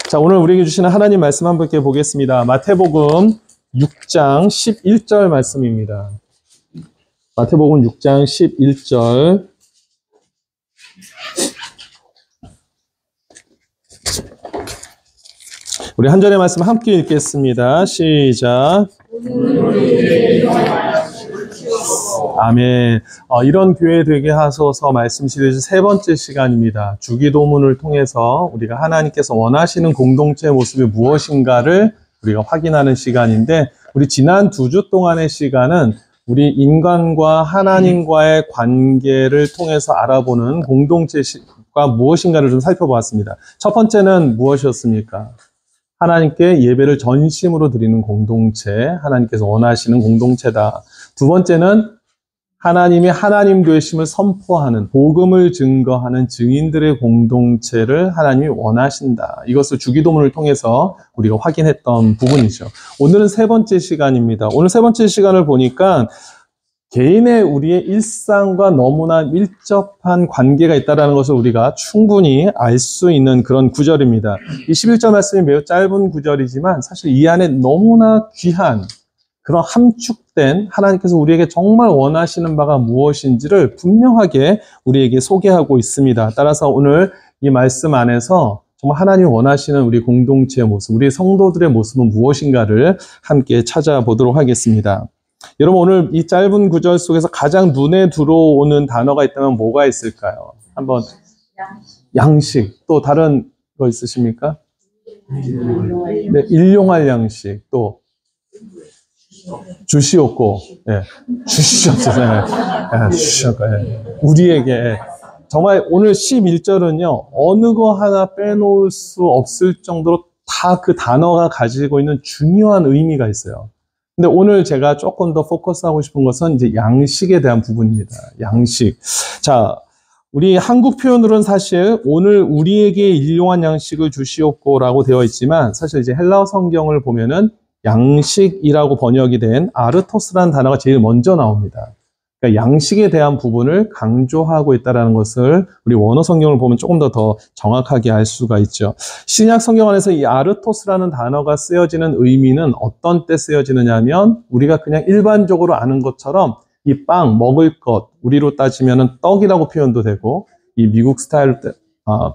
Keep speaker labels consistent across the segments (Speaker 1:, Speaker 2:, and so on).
Speaker 1: 자, 오늘 우리에게 주시는 하나님 말씀 한번 보겠습니다. 마태복음 6장 11절 말씀입니다. 마태복음 6장 11절. 우리 한 절의 말씀 함께 읽겠습니다. 시작. 아멘. 이런 교회 되게 하소서 말씀 시리즈 세 번째 시간입니다. 주기도문을 통해서 우리가 하나님께서 원하시는 공동체의 모습이 무엇인가를 우리가 확인하는 시간인데, 우리 지난 2주 동안의 시간은 우리 인간과 하나님과의 관계를 통해서 알아보는 공동체가 무엇인가를 좀 살펴보았습니다. 첫 번째는 무엇이었습니까? 하나님께 예배를 전심으로 드리는 공동체, 하나님께서 원하시는 공동체다. 두 번째는 하나님이 하나님 되심을 선포하는, 복음을 증거하는 증인들의 공동체를 하나님이 원하신다. 이것을 주기도문을 통해서 우리가 확인했던 부분이죠. 오늘은 세 번째 시간입니다. 오늘 세 번째 시간을 보니까 개인의 우리의 일상과 너무나 밀접한 관계가 있다는 것을 우리가 충분히 알 수 있는 그런 구절입니다. 이 11절 말씀이 매우 짧은 구절이지만 사실 이 안에 너무나 귀한 그런 함축된 하나님께서 우리에게 정말 원하시는 바가 무엇인지를 분명하게 우리에게 소개하고 있습니다. 따라서 오늘 이 말씀 안에서 정말 하나님이 원하시는 우리 공동체의 모습, 우리 성도들의 모습은 무엇인가를 함께 찾아보도록 하겠습니다. 여러분, 오늘 이 짧은 구절 속에서 가장 눈에 들어오는 단어가 있다면 뭐가 있을까요? 한번 양식. 또 다른 거 있으십니까? 네, 일용할 양식. 또 주시옵고, 예, 주시옵소서, 주시옵고, 우리에게. 정말 오늘 11절은요, 어느 거 하나 빼놓을 수 없을 정도로 다 그 단어가 가지고 있는 중요한 의미가 있어요. 근데 오늘 제가 조금 더 포커스하고 싶은 것은 이제 양식에 대한 부분입니다. 양식. 자, 우리 한국 표현으로는 사실 오늘 우리에게 일용할 양식을 주시옵고라고 되어 있지만, 사실 이제 헬라어 성경을 보면은 양식이라고 번역이 된 아르토스라는 단어가 제일 먼저 나옵니다. 그러니까 양식에 대한 부분을 강조하고 있다는 것을 우리 원어 성경을 보면 조금 더 정확하게 알 수가 있죠. 신약 성경 안에서 이 아르토스라는 단어가 쓰여지는 의미는 어떤 때 쓰여지느냐 하면, 우리가 그냥 일반적으로 아는 것처럼 이 빵, 먹을 것, 우리로 따지면 떡이라고 표현도 되고, 이 미국 스타일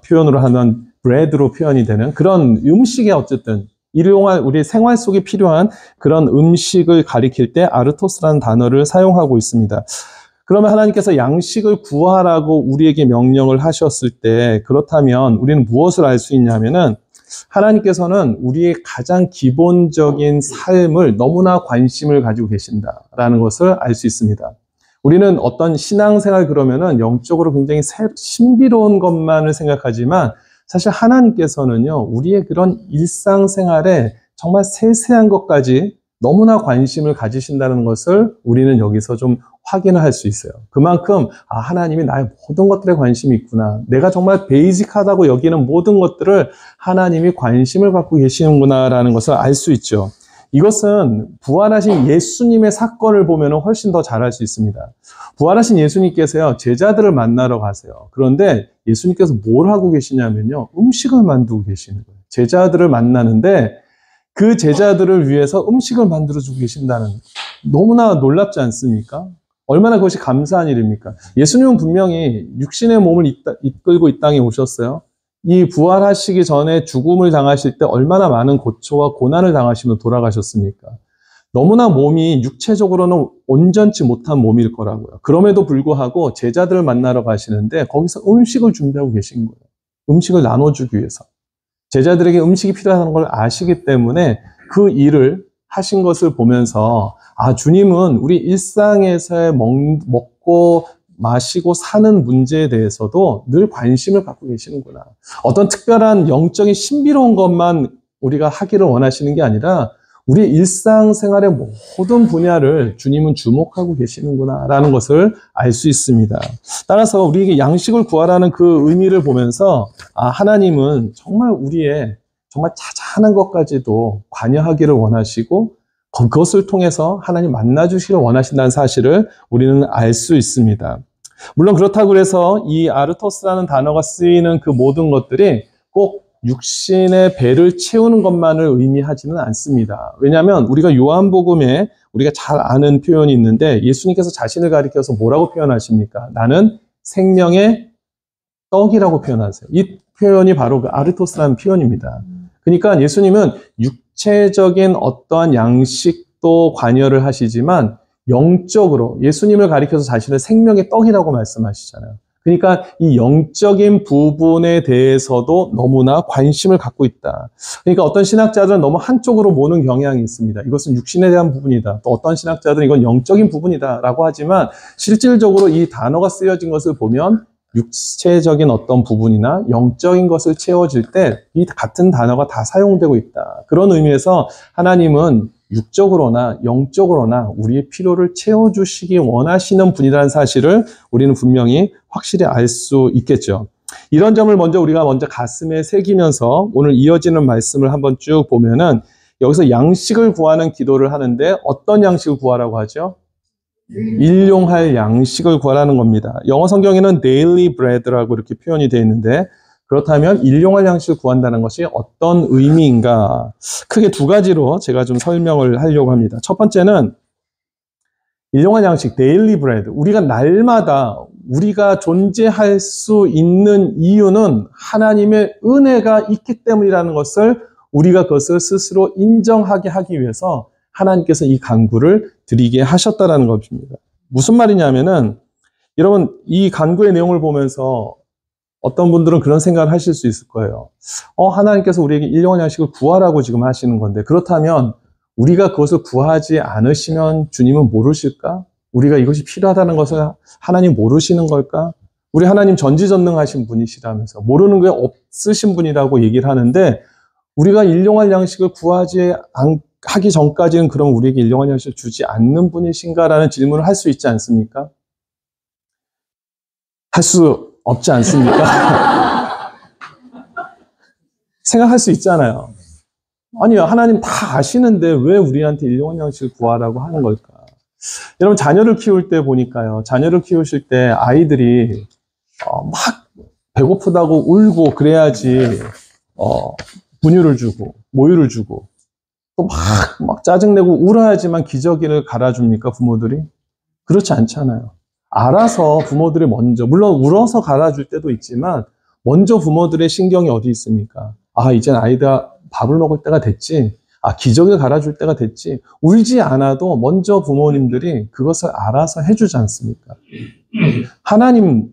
Speaker 1: 표현으로 하면 브레드로 표현이 되는 그런 음식에 어쨌든 일용할 우리 생활 속에 필요한 그런 음식을 가리킬 때 아르토스라는 단어를 사용하고 있습니다. 그러면 하나님께서 양식을 구하라고 우리에게 명령을 하셨을 때, 그렇다면 우리는 무엇을 알 수 있냐면은, 하나님께서는 우리의 가장 기본적인 삶을 너무나 관심을 가지고 계신다라는 것을 알 수 있습니다. 우리는 어떤 신앙생활 그러면은 영적으로 굉장히 신비로운 것만을 생각하지만, 사실 하나님께서는요, 우리의 그런 일상생활에 정말 세세한 것까지 너무나 관심을 가지신다는 것을 우리는 여기서 좀 확인을 할 수 있어요. 그만큼 하나님이 나의 모든 것들에 관심이 있구나, 내가 정말 베이직하다고 여기는 모든 것들을 하나님이 관심을 갖고 계시는구나라는 것을 알 수 있죠. 이것은 부활하신 예수님의 사건을 보면 훨씬 더 잘 알 수 있습니다. 부활하신 예수님께서요, 제자들을 만나러 가세요. 그런데 예수님께서 뭘 하고 계시냐면요, 음식을 만들고 계시는 거예요. 제자들을 만나는데 그 제자들을 위해서 음식을 만들어주고 계신다는, 너무나 놀랍지 않습니까? 얼마나 그것이 감사한 일입니까? 예수님은 분명히 육신의 몸을 이끌고 이 땅에 오셨어요. 이 부활하시기 전에 죽음을 당하실 때 얼마나 많은 고초와 고난을 당하시며 돌아가셨습니까? 너무나 몸이 육체적으로는 온전치 못한 몸일 거라고요. 그럼에도 불구하고 제자들을 만나러 가시는데 거기서 음식을 준비하고 계신 거예요. 음식을 나눠주기 위해서. 제자들에게 음식이 필요하다는 걸 아시기 때문에 그 일을 하신 것을 보면서, 주님은 우리 일상에서의 먹고 마시고 사는 문제에 대해서도 늘 관심을 갖고 계시는구나. 어떤 특별한 영적인 신비로운 것만 우리가 하기를 원하시는 게 아니라 우리 일상생활의 모든 분야를 주님은 주목하고 계시는구나 라는 것을 알 수 있습니다. 따라서 우리에게 양식을 구하라는 그 의미를 보면서 하나님은 정말 우리의 정말 자잘한 것까지도 관여하기를 원하시고, 그것을 통해서 하나님 만나주시기를 원하신다는 사실을 우리는 알 수 있습니다. 물론 그렇다고 해서 이 아르토스라는 단어가 쓰이는 그 모든 것들이 꼭 육신의 배를 채우는 것만을 의미하지는 않습니다. 왜냐하면 우리가 요한복음에 우리가 잘 아는 표현이 있는데 예수님께서 자신을 가리켜서 뭐라고 표현하십니까? 나는 생명의 떡이라고 표현하세요. 이 표현이 바로 그 아르토스라는 표현입니다. 그러니까 예수님은 육체적인 어떠한 양식도 관여를 하시지만 영적으로 예수님을 가리켜서 자신을 생명의 떡이라고 말씀하시잖아요. 그러니까 이 영적인 부분에 대해서도 너무나 관심을 갖고 있다. 그러니까 어떤 신학자들은 너무 한쪽으로 모는 경향이 있습니다. 이것은 육신에 대한 부분이다. 또 어떤 신학자들은 이건 영적인 부분이다라고 하지만 실질적으로 이 단어가 쓰여진 것을 보면 육체적인 어떤 부분이나 영적인 것을 채워질 때 이 같은 단어가 다 사용되고 있다. 그런 의미에서 하나님은 육적으로나 영적으로나 우리의 필요를 채워주시기 원하시는 분이라는 사실을 우리는 분명히 확실히 알 수 있겠죠. 이런 점을 먼저 가슴에 새기면서 오늘 이어지는 말씀을 한번 쭉 보면은 여기서 양식을 구하는 기도를 하는데 어떤 양식을 구하라고 하죠? 일용할 양식을 구하라는 겁니다. 영어 성경에는 daily bread라고 이렇게 표현이 되어 있는데 그렇다면 일용할 양식을 구한다는 것이 어떤 의미인가? 크게 두 가지로 제가 좀 설명을 하려고 합니다. 첫 번째는 일용할 양식, daily bread. 우리가 날마다 우리가 존재할 수 있는 이유는 하나님의 은혜가 있기 때문이라는 것을 우리가 그것을 스스로 인정하게 하기 위해서 하나님께서 이 간구를 드리게 하셨다라는 것입니다. 무슨 말이냐면은 여러분 이 간구의 내용을 보면서 어떤 분들은 그런 생각을 하실 수 있을 거예요. 하나님께서 우리에게 일용할 양식을 구하라고 지금 하시는 건데 그렇다면 우리가 그것을 구하지 않으시면 주님은 모르실까? 우리가 이것이 필요하다는 것을 하나님 모르시는 걸까? 우리 하나님 전지전능하신 분이시라면서 모르는 게 없으신 분이라고 얘기를 하는데 우리가 일용할 양식을 하기 전까지는 그럼 우리에게 일용할 양식을 주지 않는 분이신가라는 질문을 할 수 있지 않습니까? 할 수 없지 않습니까? 생각할 수 있잖아요. 아니요, 하나님 다 아시는데 왜 우리한테 일용할 양식을 구하라고 하는 걸까? 여러분 자녀를 키울 때 보니까요. 자녀를 키우실 때 아이들이 막 배고프다고 울고 그래야지 분유를 주고 모유를 주고 또 막 짜증내고 울어야지만 기저귀를 갈아줍니까 부모들이? 그렇지 않잖아요. 알아서 부모들이 먼저 물론 울어서 갈아줄 때도 있지만 먼저 부모들의 신경이 어디 있습니까? 이젠 아이가 밥을 먹을 때가 됐지. 기저귀를 갈아줄 때가 됐지. 울지 않아도 먼저 부모님들이 그것을 알아서 해주지 않습니까? 하나님,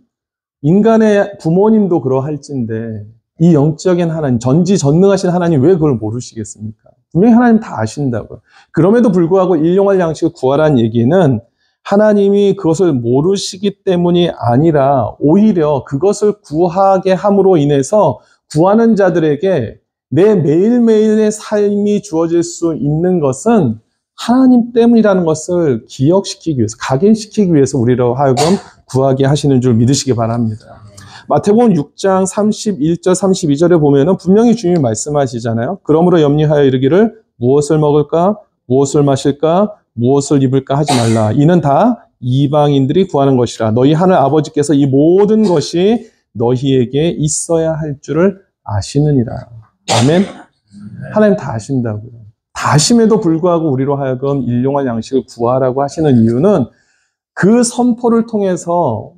Speaker 1: 인간의 부모님도 그러할진데 이 영적인 하나님, 전지전능하신 하나님 왜 그걸 모르시겠습니까? 분명히 하나님 다 아신다고요. 그럼에도 불구하고 일용할 양식을 구하라는 얘기는 하나님이 그것을 모르시기 때문이 아니라 오히려 그것을 구하게 함으로 인해서 구하는 자들에게 내 매일매일의 삶이 주어질 수 있는 것은 하나님 때문이라는 것을 기억시키기 위해서, 각인시키기 위해서 우리로 하여금 구하게 하시는 줄 믿으시기 바랍니다. 마태복음 6장 31절 32절에 보면은 분명히 주님이 말씀하시잖아요. 그러므로 염려하여 이르기를 무엇을 먹을까? 무엇을 마실까? 무엇을 입을까 하지 말라. 이는 다 이방인들이 구하는 것이라. 너희 하늘 아버지께서 이 모든 것이 너희에게 있어야 할 줄을 아시느니라. 아멘. 하나님 다 아신다고요. 다 아심에도 불구하고 우리로 하여금 일용할 양식을 구하라고 하시는 이유는 그 선포를 통해서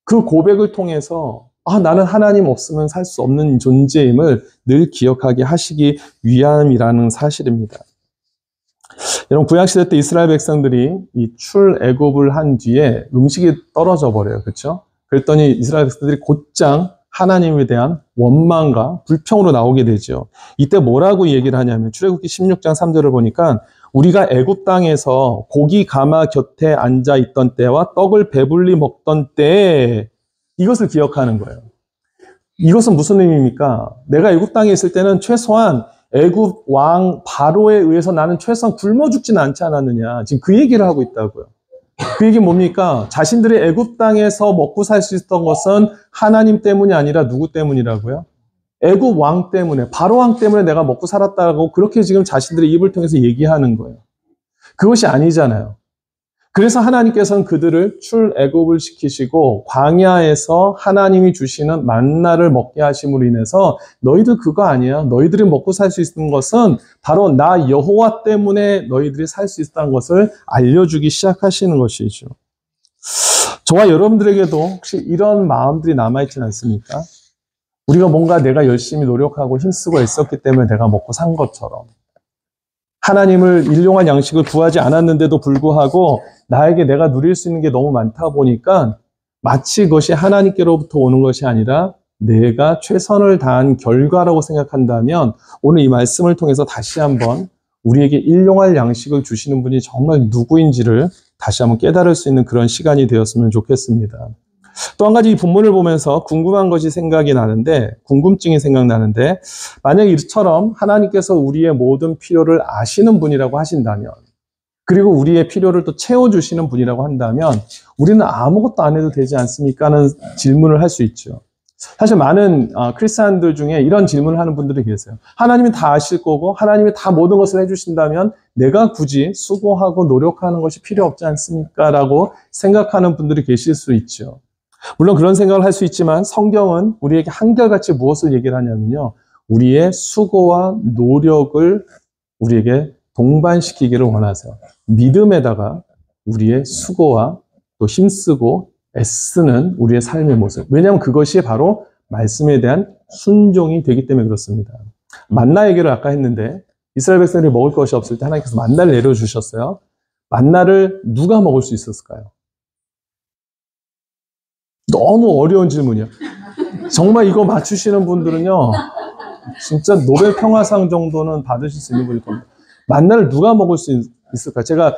Speaker 1: 그 고백을 통해서 나는 하나님 없으면 살 수 없는 존재임을 늘 기억하게 하시기 위함이라는 사실입니다. 여러분 구약시대 때 이스라엘 백성들이 이 출애굽을 한 뒤에 음식이 떨어져 버려요. 그렇죠? 그랬더니 이스라엘 백성들이 곧장 하나님에 대한 원망과 불평으로 나오게 되죠. 이때 뭐라고 얘기를 하냐면 출애굽기 16장 3절을 보니까 우리가 애굽 땅에서 고기 가마 곁에 앉아 있던 때와 떡을 배불리 먹던 때에 이것을 기억하는 거예요. 이것은 무슨 의미입니까? 내가 애굽 땅에 있을 때는 최소한 애굽 왕 바로에 의해서 나는 최소한 굶어 죽지는 않지 않았느냐. 지금 그 얘기를 하고 있다고요. 그 얘기 뭡니까? 자신들이 애굽 땅에서 먹고 살 수 있었던 것은 하나님 때문이 아니라 누구 때문이라고요? 애굽 왕 때문에, 바로 왕 때문에 내가 먹고 살았다고 그렇게 지금 자신들의 입을 통해서 얘기하는 거예요. 그것이 아니잖아요. 그래서 하나님께서는 그들을 출애굽을 시키시고 광야에서 하나님이 주시는 만나를 먹게 하심으로 인해서 너희들 그거 아니야. 너희들이 먹고 살 수 있는 것은 바로 나 여호와 때문에 너희들이 살 수 있다는 것을 알려주기 시작하시는 것이죠. 저와 여러분들에게도 혹시 이런 마음들이 남아있지는 않습니까? 우리가 뭔가 내가 열심히 노력하고 힘쓰고 애썼기 때문에 내가 먹고 산 것처럼 하나님을 일용할 양식을 구하지 않았는데도 불구하고 나에게 내가 누릴 수 있는 게 너무 많다 보니까 마치 그것이 하나님께로부터 오는 것이 아니라 내가 최선을 다한 결과라고 생각한다면 오늘 이 말씀을 통해서 다시 한번 우리에게 일용할 양식을 주시는 분이 정말 누구인지를 다시 한번 깨달을 수 있는 그런 시간이 되었으면 좋겠습니다. 또 한 가지 이 본문을 보면서 궁금한 것이 생각이 나는데, 궁금증이 생각나는데, 만약 이처럼 하나님께서 우리의 모든 필요를 아시는 분이라고 하신다면, 그리고 우리의 필요를 또 채워주시는 분이라고 한다면, 우리는 아무것도 안 해도 되지 않습니까? 하는 질문을 할 수 있죠. 사실 많은 크리스찬들 중에 이런 질문을 하는 분들이 계세요. 하나님이 다 아실 거고, 하나님이 다 모든 것을 해주신다면, 내가 굳이 수고하고 노력하는 것이 필요 없지 않습니까? 라고 생각하는 분들이 계실 수 있죠. 물론 그런 생각을 할 수 있지만 성경은 우리에게 한결같이 무엇을 얘기를 하냐면요. 우리의 수고와 노력을 우리에게 동반시키기를 원하세요. 믿음에다가 우리의 수고와 또 힘쓰고 애쓰는 우리의 삶의 모습. 왜냐하면 그것이 바로 말씀에 대한 순종이 되기 때문에 그렇습니다. 만나 얘기를 아까 했는데 이스라엘 백성들이 먹을 것이 없을 때 하나님께서 만나를 내려주셨어요. 만나를 누가 먹을 수 있었을까요? 너무 어려운 질문이야. 정말 이거 맞추시는 분들은요, 진짜 노벨 평화상 정도는 받으실 수 있는 분일 겁니다. 만나를 누가 먹을 수 있을까? 제가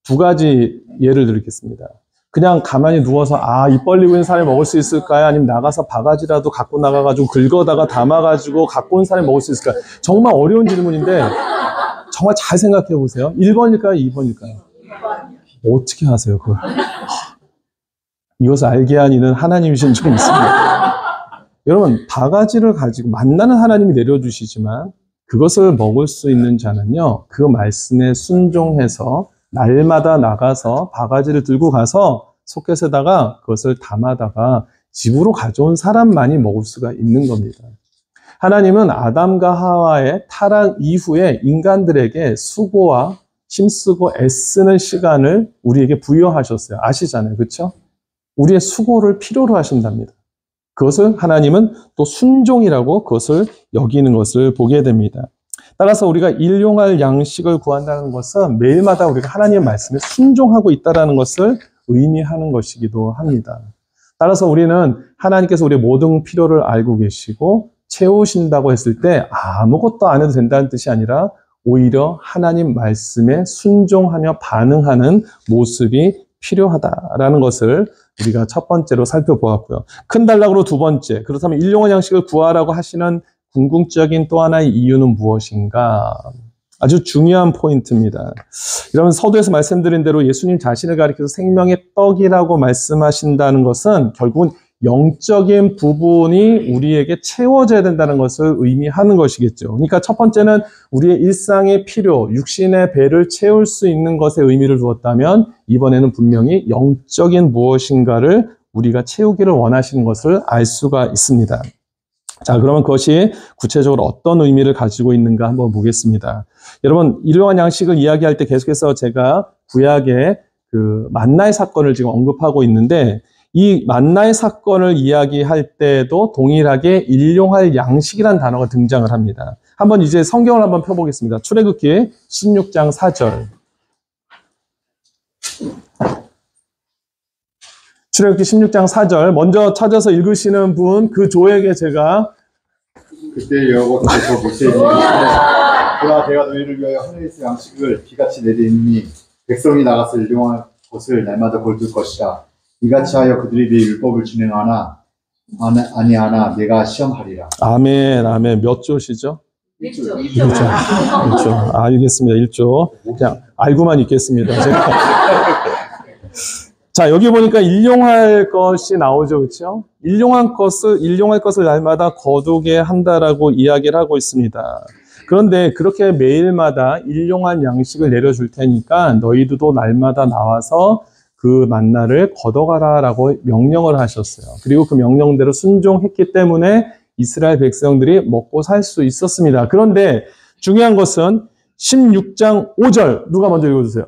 Speaker 1: 두 가지 예를 드리겠습니다. 그냥 가만히 누워서 입 벌리고 있는 사람이 먹을 수 있을까요? 아니면 나가서 바가지라도 갖고 나가가지고 긁어다가 담아가지고 갖고 온 사람이 먹을 수 있을까요? 정말 어려운 질문인데 정말 잘 생각해 보세요. 1번일까요? 2번일까요? 어떻게 하세요, 그걸? 이것을 알게 한 이는 하나님이신 줄 믿습니다. 여러분, 바가지를 가지고 만나는 하나님이 내려주시지만 그것을 먹을 수 있는 자는요, 그 말씀에 순종해서 날마다 나가서 바가지를 들고 가서 소켓에다가 그것을 담아다가 집으로 가져온 사람만이 먹을 수가 있는 겁니다. 하나님은 아담과 하와의 타락 이후에 인간들에게 수고와 힘쓰고 애쓰는 시간을 우리에게 부여하셨어요. 아시잖아요. 그렇죠? 우리의 수고를 필요로 하신답니다. 그것을 하나님은 또 순종이라고 그것을 여기는 것을 보게 됩니다. 따라서 우리가 일용할 양식을 구한다는 것은 매일마다 우리가 하나님의 말씀에 순종하고 있다는 것을 의미하는 것이기도 합니다. 따라서 우리는 하나님께서 우리의 모든 필요를 알고 계시고 채우신다고 했을 때 아무것도 안 해도 된다는 뜻이 아니라 오히려 하나님 말씀에 순종하며 반응하는 모습이 필요하다라는 것을 우리가 첫 번째로 살펴보았고요. 큰 단락으로 두 번째, 그렇다면 일용할 양식을 구하라고 하시는 궁극적인 또 하나의 이유는 무엇인가? 아주 중요한 포인트입니다. 여러분, 서두에서 말씀드린 대로 예수님 자신을 가리켜서 생명의 떡이라고 말씀하신다는 것은 결국은 영적인 부분이 우리에게 채워져야 된다는 것을 의미하는 것이겠죠. 그러니까 첫 번째는 우리의 일상의 필요, 육신의 배를 채울 수 있는 것에 의미를 두었다면 이번에는 분명히 영적인 무엇인가를 우리가 채우기를 원하시는 것을 알 수가 있습니다. 자, 그러면 그것이 구체적으로 어떤 의미를 가지고 있는가 한번 보겠습니다. 여러분, 일용할 양식을 이야기할 때 계속해서 제가 구약의 그 만나의 사건을 지금 언급하고 있는데 이 만나의 사건을 이야기할 때도 동일하게 일용할 양식이라는 단어가 등장을 합니다. 한번 이제 성경을 한번 펴보겠습니다. 출애굽기 16장 4절. 출애굽기 16장 4절 먼저 찾아서 읽으시는 분 그 조에게 제가
Speaker 2: 그때 여호와께서 모세에게 그러나 내가 너희를 위하여 하늘에서 양식을 비같이 내리니 백성이 나가서 일용할 것을 날마다 거둘 것이다. 이같이 하여 그들이 내 율법을 진행하나 아니하나 내가 시험하리라.
Speaker 1: 아멘, 아멘. 몇 조시죠?
Speaker 2: 1조.
Speaker 1: 1조. 알겠습니다. 1조. 그냥 알고만 있겠습니다. 제가. 자, 여기 보니까 일용할 것이 나오죠. 그렇죠? 일용할 것을 날마다 거두게 한다라고 이야기를 하고 있습니다. 그런데 그렇게 매일마다 일용할 양식을 내려줄 테니까 너희들도 날마다 나와서 그 만나를 걷어가라라고 명령을 하셨어요. 그리고 그 명령대로 순종했기 때문에 이스라엘 백성들이 먹고 살 수 있었습니다. 그런데 중요한 것은 16장 5절 누가 먼저 읽어주세요.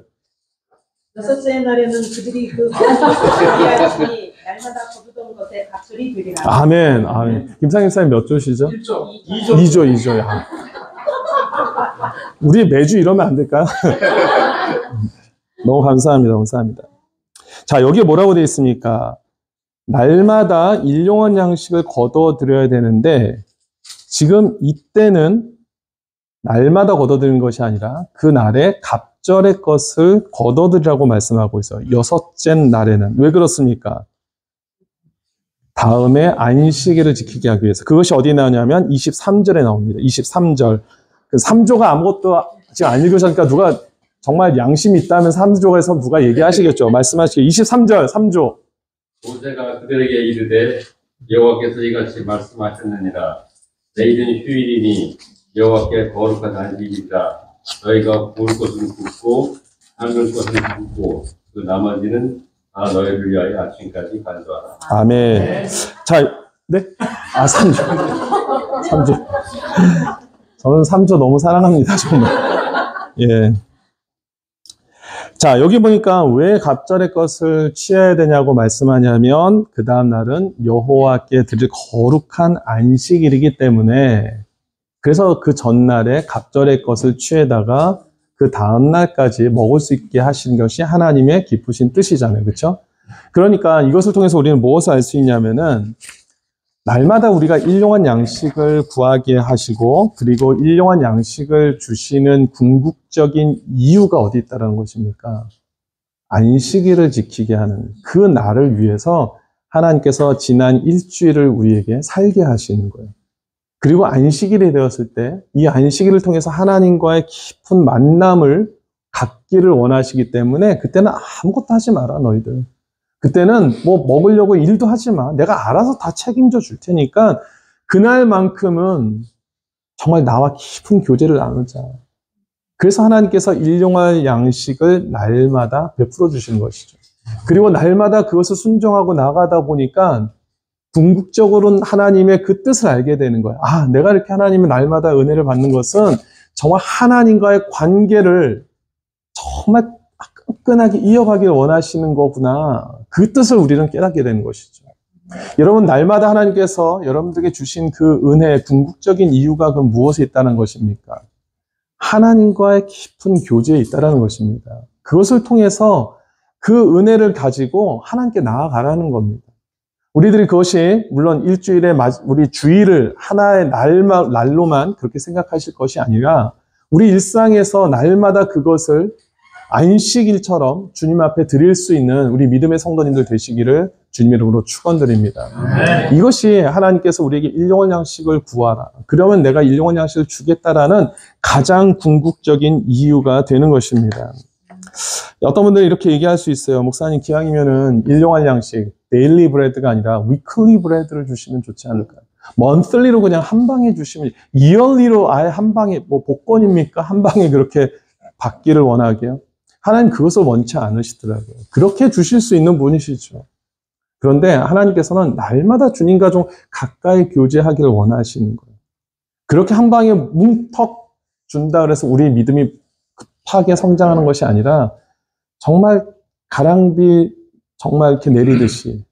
Speaker 3: 여섯째 날에는 그들이 그 거룩하시니 날마다 거두던 것에 갑절이 되리라.
Speaker 1: 아멘. 아멘. 김상임 사님 몇 조시죠? 2조. 2조. 야. 우리 매주 이러면 안 될까요? 너무 감사합니다. 감사합니다. 자, 여기에 뭐라고 되어 있습니까? 날마다 일용할 양식을 거둬들여야 되는데 지금 이때는 날마다 거둬들이는 것이 아니라 그 날에 갑절의 것을 거둬들이라고 말씀하고 있어요. 여섯째 날에는. 왜 그렇습니까? 다음에 안식일을 지키게 하기 위해서. 그것이 어디에 나오냐면 23절에 나옵니다. 23절. 그 3조가 아무것도 지금 안 읽으셨으니까 누가 정말 양심이 있다면 3조에서 누가 얘기하시겠죠. 말씀하시게 23절 3조.
Speaker 4: 모세가 그들에게 이르되 여호와께서 이같이 말씀하셨느니라. 내일은 휴일이니 여호와께 거룩한 안식이다. 너희가 구울 것은 굽고 삶을 것은 굽고 그 나머지는 다 너희를 위하여 아침까지 간수하라.
Speaker 1: 아멘. 자, 네? 3조. 3조. 저는 3조 너무 사랑합니다, 정말. 예. 자, 여기 보니까 왜 갑절의 것을 취해야 되냐고 말씀하냐면, 그 다음 날은 여호와께 드릴 거룩한 안식일이기 때문에, 그래서 그 전날에 갑절의 것을 취해다가 그 다음 날까지 먹을 수 있게 하신 것이 하나님의 기쁘신 뜻이잖아요. 그렇죠? 그러니까 이것을 통해서 우리는 무엇을 알 수 있냐면은 날마다 우리가 일용할 양식을 구하게 하시고 그리고 일용할 양식을 주시는 궁극적인 이유가 어디 있다는 것입니까? 안식일을 지키게 하는 그 날을 위해서 하나님께서 지난 일주일을 우리에게 살게 하시는 거예요. 그리고 안식일이 되었을 때 이 안식일을 통해서 하나님과의 깊은 만남을 갖기를 원하시기 때문에 그때는 아무것도 하지 마라 너희들. 그때는 뭐 먹으려고 일도 하지 마. 내가 알아서 다 책임져 줄 테니까 그날만큼은 정말 나와 깊은 교제를 나누자. 그래서 하나님께서 일용할 양식을 날마다 베풀어 주시는 것이죠. 그리고 날마다 그것을 순종하고 나가다 보니까 궁극적으로는 하나님의 그 뜻을 알게 되는 거예요. 아, 내가 이렇게 하나님의 날마다 은혜를 받는 것은 정말 하나님과의 관계를 정말 끈끈하게 이어가길 원하시는 거구나. 그 뜻을 우리는 깨닫게 되는 것이죠. 여러분, 날마다 하나님께서 여러분들에게 주신 그 은혜의 궁극적인 이유가 그 무엇에 있다는 것입니까? 하나님과의 깊은 교제에 있다는 것입니다. 그것을 통해서 그 은혜를 가지고 하나님께 나아가라는 겁니다. 우리들이 그것이 물론 일주일에 우리 주일을 하나의 날로만 그렇게 생각하실 것이 아니라 우리 일상에서 날마다 그것을 안식일처럼 주님 앞에 드릴 수 있는 우리 믿음의 성도님들 되시기를 주님 이름으로 축원드립니다. 이것이 하나님께서 우리에게 일용할 양식을 구하라. 그러면 내가 일용할 양식을 주겠다라는 가장 궁극적인 이유가 되는 것입니다. 어떤 분들은 이렇게 얘기할 수 있어요. 목사님 기왕이면은 일용할 양식, 데일리 브레드가 아니라 위클리 브레드를 주시면 좋지 않을까요? 먼슬리로 그냥 한 방에 주시면, 이얼리로 아예 한 방에, 뭐 복권입니까? 한 방에 그렇게 받기를 원하게요? 하나님 그것을 원치 않으시더라고요. 그렇게 주실 수 있는 분이시죠. 그런데 하나님께서는 날마다 주님과 좀 가까이 교제하기를 원하시는 거예요. 그렇게 한 방에 뭉턱 준다 그래서 우리 믿음이 급하게 성장하는 것이 아니라 정말 가랑비 정말 이렇게 내리듯이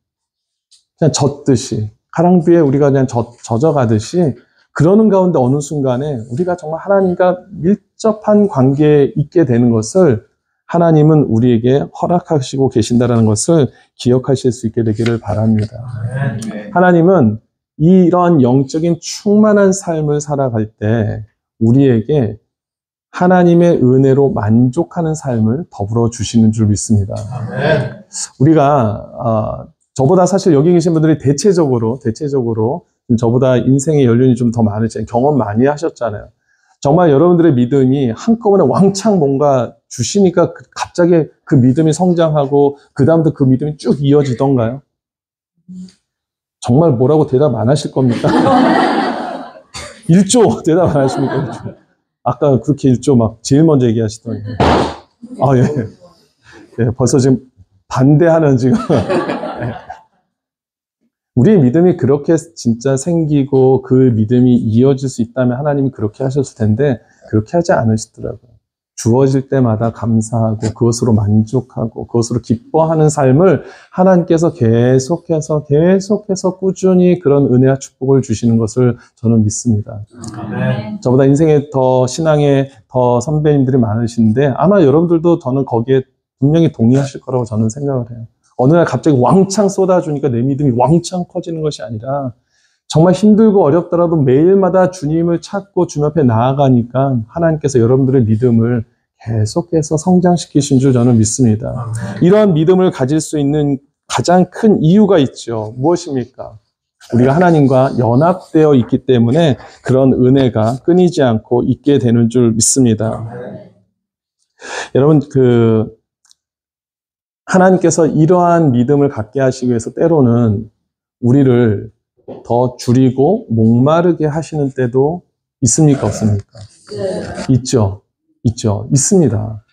Speaker 1: 그냥 젖듯이 가랑비에 우리가 그냥 젖어가듯이 그러는 가운데 어느 순간에 우리가 정말 하나님과 밀접한 관계에 있게 되는 것을 하나님은 우리에게 허락하시고 계신다는 것을 기억하실 수 있게 되기를 바랍니다. 하나님은 이런 영적인 충만한 삶을 살아갈 때 우리에게 하나님의 은혜로 만족하는 삶을 더불어 주시는 줄 믿습니다. 우리가 저보다 사실 여기 계신 분들이 대체적으로 저보다 인생의 연륜이 좀 더 많으시잖아요. 경험 많이 하셨잖아요. 정말 여러분들의 믿음이 한꺼번에 왕창 뭔가 주시니까 갑자기 그 믿음이 성장하고 그 다음부터 그 믿음이 쭉 이어지던가요? 정말 뭐라고 대답 안 하실 겁니까? 1조 대답 안 하십니까? 아까 그렇게 일조 막 제일 먼저 얘기하시더니. 아, 예. 예, 벌써 지금 반대하는 지금. 예. 우리의 믿음이 그렇게 진짜 생기고 그 믿음이 이어질 수 있다면 하나님이 그렇게 하셨을 텐데 그렇게 하지 않으시더라고요. 주어질 때마다 감사하고 그것으로 만족하고 그것으로 기뻐하는 삶을 하나님께서 계속해서 꾸준히 그런 은혜와 축복을 주시는 것을 저는 믿습니다.
Speaker 2: 아멘.
Speaker 1: 저보다 인생에 더 신앙에 더 선배님들이 많으신데 아마 여러분들도 저는 거기에 분명히 동의하실 거라고 저는 생각을 해요. 어느 날 갑자기 왕창 쏟아주니까 내 믿음이 왕창 커지는 것이 아니라 정말 힘들고 어렵더라도 매일마다 주님을 찾고 주님 앞에 나아가니까 하나님께서 여러분들의 믿음을 계속해서 성장시키신 줄 저는 믿습니다. 이러한 믿음을 가질 수 있는 가장 큰 이유가 있죠. 무엇입니까? 우리가 하나님과 연합되어 있기 때문에 그런 은혜가 끊이지 않고 있게 되는 줄 믿습니다. 여러분, 하나님께서 이러한 믿음을 갖게 하시기 위해서 때로는 우리를 더 줄이고 목마르게 하시는 때도 있습니까? 없습니까? 있죠. 있습니다.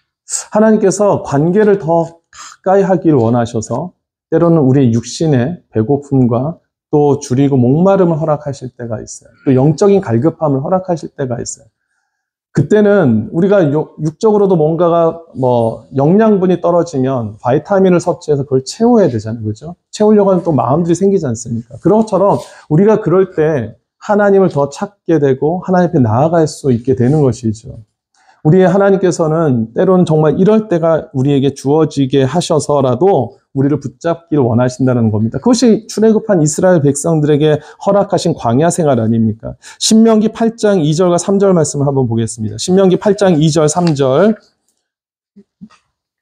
Speaker 1: 하나님께서 관계를 더 가까이 하기를 원하셔서 때로는 우리의 육신의 배고픔과 또 줄이고 목마름을 허락하실 때가 있어요. 또 영적인 갈급함을 허락하실 때가 있어요. 그때는 우리가 육적으로도 뭔가가 영양분이 떨어지면 바이타민을 섭취해서 그걸 채워야 되잖아요. 그죠? 채우려고 하면 또 마음들이 생기지 않습니까? 그것처럼 우리가 그럴 때 하나님을 더 찾게 되고 하나님 앞에 나아갈 수 있게 되는 것이죠. 우리의 하나님께서는 때로는 정말 이럴 때가 우리에게 주어지게 하셔서라도 우리를 붙잡기를 원하신다는 겁니다. 그것이 출애굽한 이스라엘 백성들에게 허락하신 광야 생활 아닙니까? 신명기 8장 2절과 3절 말씀을 한번 보겠습니다. 신명기 8장 2절 3절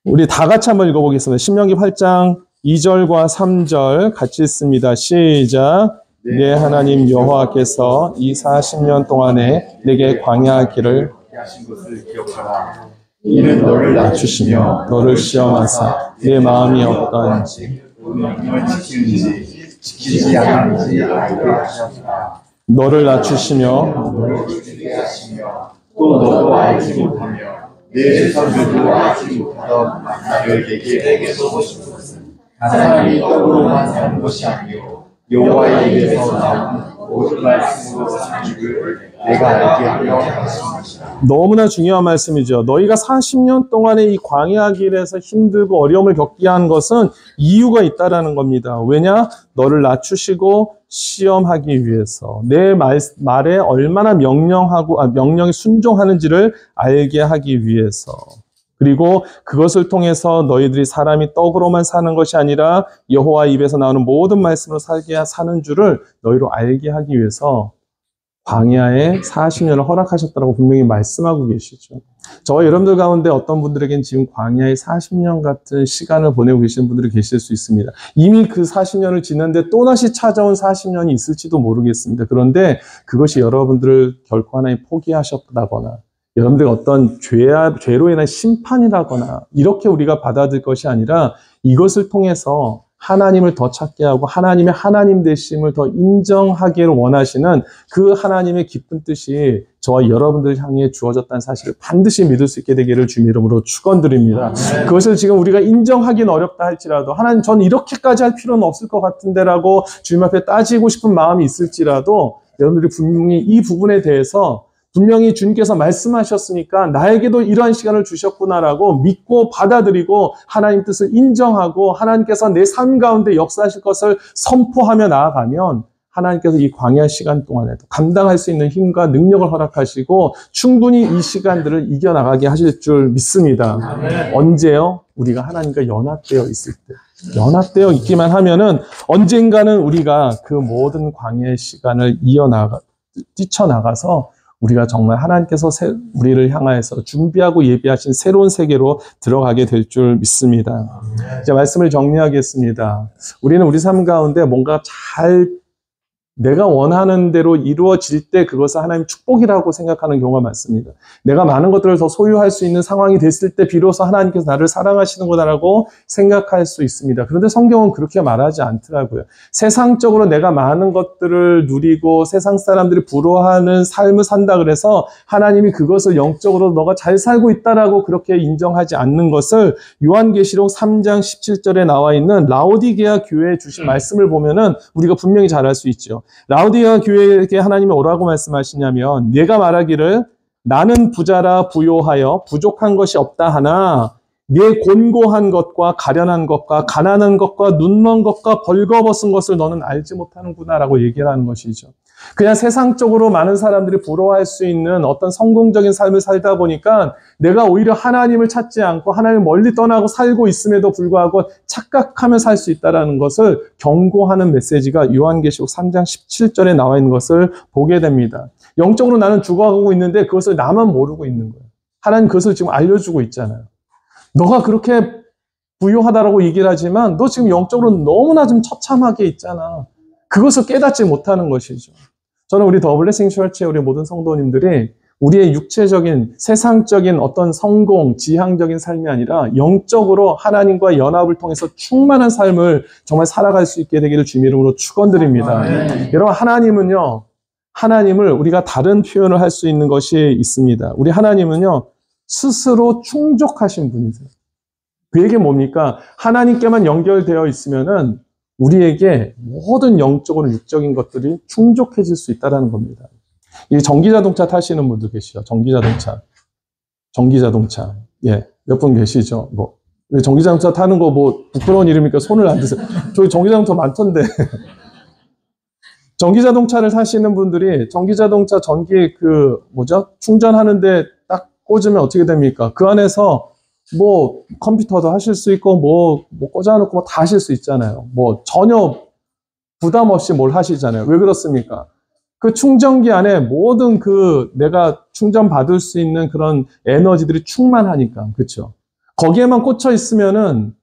Speaker 1: 우리 다 같이 한번 읽어보겠습니다. 신명기 8장 2절과 3절 같이 읽습니다. 시작. 내 하나님 여호와께서 이 40년 동안에 내게 광야 길을
Speaker 2: 하신 것을 기억하라. 이는 너를
Speaker 1: 낮추시며 너를 시험하사 내 마음이 어떠한지
Speaker 2: 명령을 지키는지 지키지 않는지 알게 하셨다.
Speaker 1: 너를 낮추시며
Speaker 2: 너를 지키게 하시며 또 너도 알지 못하며 내 조상들도 알지 못하던 나를 내게 보고 싶은 것은 사람이 떡으로만 사는 것이 아니요 여호와의 입에서 나오는 모든 말씀으로 사는 줄 내가 알게 하려 하신 것이다.
Speaker 1: 너무나 중요한 말씀이죠. 너희가 40년 동안의 이 광야 길에서 힘들고 어려움을 겪게 한 것은 이유가 있다라는 겁니다. 왜냐? 너를 낮추시고 시험하기 위해서 내 말에 얼마나 명령에 순종하는지를 알게 하기 위해서 그리고 그것을 통해서 너희들이 사람이 떡으로만 사는 것이 아니라 여호와 입에서 나오는 모든 말씀으로 사는 줄을 너희로 알게 하기 위해서 광야에 40년을 허락하셨다고 분명히 말씀하고 계시죠. 저와 여러분들 가운데 어떤 분들에겐 지금 광야에 40년 같은 시간을 보내고 계시는 분들이 계실 수 있습니다. 이미 그 40년을 지났는데 또다시 찾아온 40년이 있을지도 모르겠습니다. 그런데 그것이 여러분들을 결코 하나님 포기하셨다거나 여러분들 어떤 죄로 인한 심판이라거나 이렇게 우리가 받아들일 것이 아니라 이것을 통해서 하나님을 더 찾게 하고 하나님의 하나님 되심을 더 인정하기를 원하시는 그 하나님의 깊은 뜻이 저와 여러분들 향해 주어졌다는 사실을 반드시 믿을 수 있게 되기를 주님 이름으로 축원드립니다. 그것을 지금 우리가 인정하기는 어렵다 할지라도 하나님 전 이렇게까지 할 필요는 없을 것 같은데라고 주님 앞에 따지고 싶은 마음이 있을지라도 여러분들이 분명히 이 부분에 대해서 분명히 주님께서 말씀하셨으니까 나에게도 이러한 시간을 주셨구나라고 믿고 받아들이고 하나님 뜻을 인정하고 하나님께서 내 삶 가운데 역사하실 것을 선포하며 나아가면 하나님께서 이 광야 시간 동안에도 감당할 수 있는 힘과 능력을 허락하시고 충분히 이 시간들을 이겨나가게 하실 줄 믿습니다. 언제요? 우리가 하나님과 연합되어 있을 때. 연합되어 있기만 하면은 언젠가는 우리가 그 모든 광야의 시간을 뛰쳐나가서 우리가 정말 하나님께서 우리를 향하여서 준비하고 예비하신 새로운 세계로 들어가게 될 줄 믿습니다. 이제 말씀을 정리하겠습니다. 우리는 우리 삶 가운데 뭔가 잘 내가 원하는 대로 이루어질 때 그것을 하나님의 축복이라고 생각하는 경우가 많습니다. 내가 많은 것들을 더 소유할 수 있는 상황이 됐을 때 비로소 하나님께서 나를 사랑하시는 거다라고 생각할 수 있습니다. 그런데 성경은 그렇게 말하지 않더라고요. 세상적으로 내가 많은 것들을 누리고 세상 사람들이 부러워하는 삶을 산다 그래서 하나님이 그것을 영적으로 너가 잘 살고 있다라고 그렇게 인정하지 않는 것을 요한계시록 3장 17절에 나와 있는 라오디게아 교회에 주신 말씀을 보면은 우리가 분명히 잘 알 수 있죠. 라오디게아 교회에게 하나님이 뭐라고 말씀하시냐면 네가 말하기를 나는 부자라 부요하여 부족한 것이 없다 하나 네 곤고한 것과 가련한 것과 가난한 것과 눈먼 것과 벌거벗은 것을 너는 알지 못하는구나 라고 얘기를 하는 것이죠. 그냥 세상적으로 많은 사람들이 부러워할 수 있는 어떤 성공적인 삶을 살다 보니까 내가 오히려 하나님을 찾지 않고 하나님을 멀리 떠나고 살고 있음에도 불구하고 착각하며 살 수 있다는 것을 경고하는 메시지가 요한계시록 3장 17절에 나와 있는 것을 보게 됩니다. 영적으로 나는 죽어가고 있는데 그것을 나만 모르고 있는 거예요. 하나님 그것을 지금 알려주고 있잖아요. 너가 그렇게 부유하다라고 얘기를 하지만 너 지금 영적으로 너무나 좀 처참하게 있잖아. 그것을 깨닫지 못하는 것이죠. 저는 우리 더 블레싱 처치의 우리 모든 성도님들이 우리의 육체적인 세상적인 어떤 성공, 지향적인 삶이 아니라 영적으로 하나님과 연합을 통해서 충만한 삶을 정말 살아갈 수 있게 되기를 주님 이름으로 축원드립니다. 여러분 하나님을 우리가 다른 표현을 할 수 있는 것이 있습니다. 우리 하나님은요 스스로 충족하신 분이세요. 그 얘기는 뭡니까? 하나님께만 연결되어 있으면은 우리에게 모든 영적으로 육적인 것들이 충족해질 수 있다는 겁니다. 이 전기자동차 타시는 분들 계시죠? 전기자동차. 예. 몇 분 계시죠? 전기자동차 타는 거 부끄러운 일입니까? 손을 안 드세요. 저기 전기자동차 많던데. 전기자동차를 타시는 분들이 전기자동차 충전하는데 딱 꽂으면 어떻게 됩니까? 그 안에서 컴퓨터도 하실 수 있고, 꽂아놓고 다 하실 수 있잖아요. 전혀 부담 없이 뭘 하시잖아요. 왜 그렇습니까? 그 충전기 안에 모든 내가 충전받을 수 있는 그런 에너지들이 충만하니까. 그쵸? 거기에만 꽂혀 있으면은,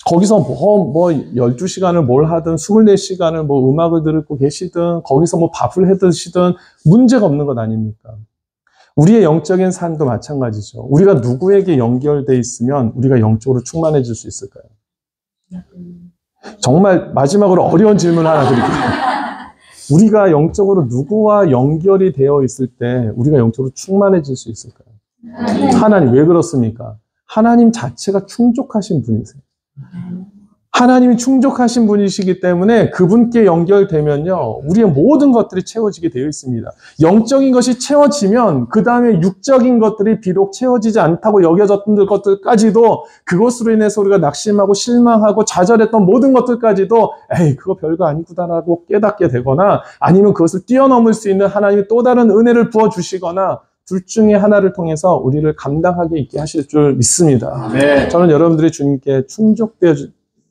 Speaker 1: 거기서 12시간을 뭘 하든, 24시간을 음악을 듣고 계시든, 거기서 밥을 해 드시든, 문제가 없는 것 아닙니까? 우리의 영적인 삶도 마찬가지죠. 우리가 누구에게 연결되어 있으면 우리가 영적으로 충만해질 수 있을까요? 정말 마지막으로 어려운 질문 하나 드릴게요. 우리가 영적으로 누구와 연결이 되어 있을 때 우리가 영적으로 충만해질 수 있을까요? 하나님, 왜 그렇습니까? 하나님 자체가 충족하신 분이세요. 하나님이 충족하신 분이시기 때문에 그분께 연결되면요, 우리의 모든 것들이 채워지게 되어 있습니다. 영적인 것이 채워지면 그 다음에 육적인 것들이 비록 채워지지 않다고 여겨졌던 것들까지도 그것으로 인해서 우리가 낙심하고 실망하고 좌절했던 모든 것들까지도 그거 별거 아니구나라고 깨닫게 되거나 아니면 그것을 뛰어넘을 수 있는 하나님의 또 다른 은혜를 부어주시거나 둘 중에 하나를 통해서 우리를 감당하게 있게 하실 줄 믿습니다. 네. 저는 여러분들이 주님께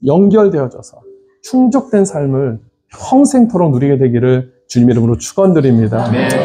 Speaker 1: 연결되어져서 충족된 삶을 평생토록 누리게 되기를 주님 이름으로 축원드립니다.